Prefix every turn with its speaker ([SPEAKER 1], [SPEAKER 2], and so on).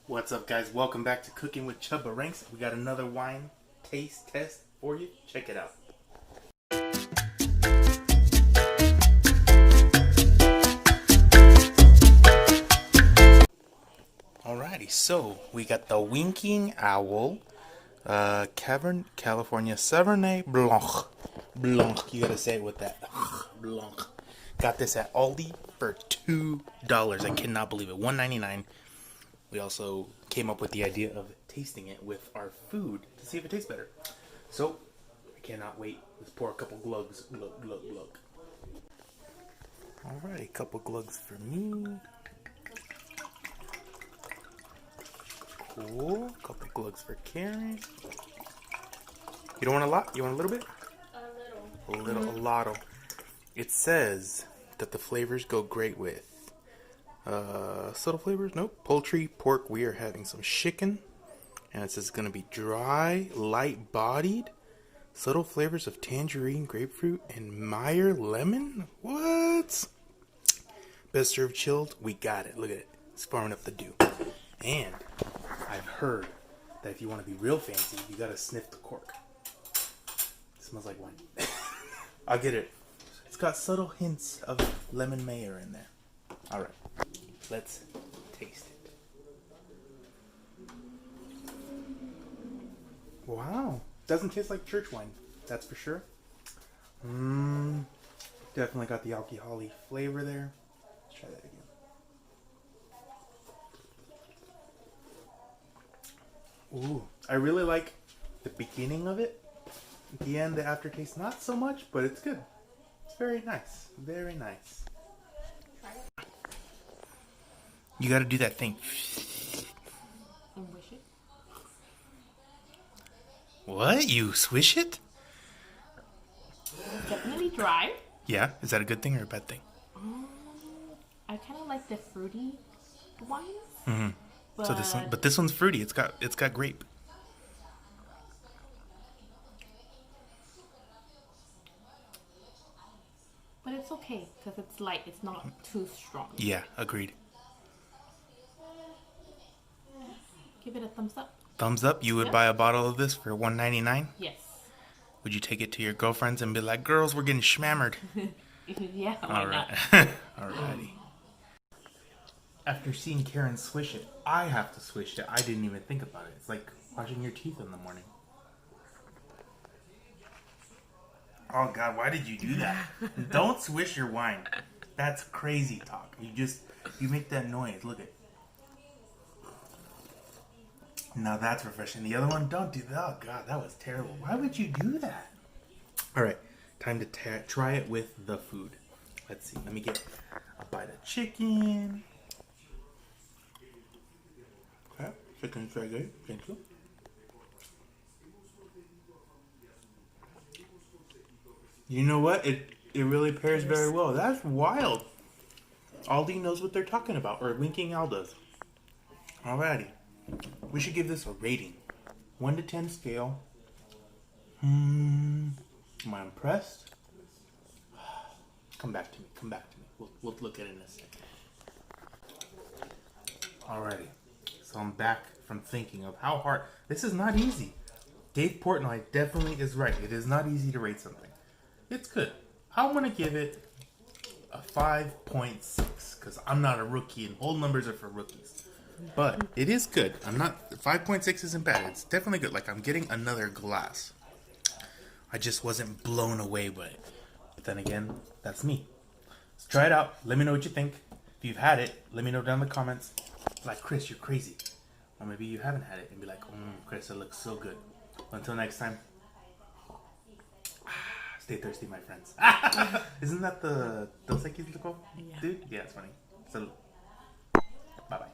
[SPEAKER 1] What's up, guys? Welcome back to Cooking with Chubaranks. We got another wine taste test for you. Check it out. Alrighty, so we got the Winking Owl California Sauvignon Blanc. Blanc, you gotta say it with that. Blanc. Got this at Aldi for $2. I cannot believe it. $1.99. We also came up with the idea of tasting it with our food to see if it tastes better. So, I cannot wait. Let's pour a couple glugs. Glug, glug, glug. Alright, a couple glugs for me. Cool. A couple glugs for Karen. You don't want a lot? You want a little bit? A little. A lot. It says that the flavors go great with subtle flavors. Nope. Poultry, pork. We are having some chicken. And it says it's going to be dry, light bodied. Subtle flavors of tangerine, grapefruit, and Meyer lemon. What? Best served chilled. We got it. Look at it. It's forming up the dew. And I've heard that if you want to be real fancy, you got to sniff the cork. It smells like wine. I'll get it. It's got subtle hints of lemon mayo in there. All right. Let's taste it. Wow. Doesn't taste like church wine. That's for sure. Definitely got the alcohol-y flavor there. Let's try that again. Ooh. I really like the beginning of it. At the end, the aftertaste, not so much, but it's good. It's very nice. Very nice. You gotta do that thing.
[SPEAKER 2] And wish it.
[SPEAKER 1] What? You swish it?
[SPEAKER 2] Definitely dry.
[SPEAKER 1] Yeah. Is that a good thing or a bad thing?
[SPEAKER 2] I kind of like the fruity wines.
[SPEAKER 1] Mm-hmm. But this one's fruity. It's got grape.
[SPEAKER 2] But it's okay because it's light. It's not too strong.
[SPEAKER 1] Yeah, agreed.
[SPEAKER 2] Give it a thumbs up.
[SPEAKER 1] Thumbs up. You would buy a bottle of this for $1.99?
[SPEAKER 2] Yes.
[SPEAKER 1] Would you take it to your girlfriends and be like, "Girls, we're getting schmammered"?
[SPEAKER 2] Yeah. Why
[SPEAKER 1] All right.
[SPEAKER 2] not?
[SPEAKER 1] Alrighty. After seeing Karen swish it, I have to swish it. I didn't even think about it. It's like brushing your teeth in the morning. Oh God, why did you do that? Don't swish your wine. That's crazy talk. You make that noise. Look at. Now that's refreshing. The other one, don't do that. Oh God, that was terrible. Why would you do that? All right, time to try it with the food. Let's see. Let me get a bite of chicken. Okay, chicken's very good. Thank you. You know what? It really pairs very well. That's wild. Aldi knows what they're talking about, or Winking Owl does. Alrighty. We should give this a rating. 1 to 10 scale. Am I impressed? Come back to me. Come back to me. We'll look at it in a second. Alrighty. So I'm back from thinking of how hard. This is not easy. Dave Portnoy definitely is right. It is not easy to rate something. It's good. I'm going to give it a 5.6 because I'm not a rookie and whole numbers are for rookies. But it is good. 5.6 isn't bad. It's definitely good. Like I'm getting another glass. I just wasn't blown away by it. But then again, that's me. Let's try it out. Let me know what you think. If you've had it, let me know down in the comments. Like, Chris, you're crazy. Or maybe you haven't had it and be like, Chris, it looks so good. Until next time. Stay thirsty, my friends. Isn't that the Dos Equis Loco?
[SPEAKER 2] Yeah.
[SPEAKER 1] Dude? Yeah, it's funny. So, bye-bye.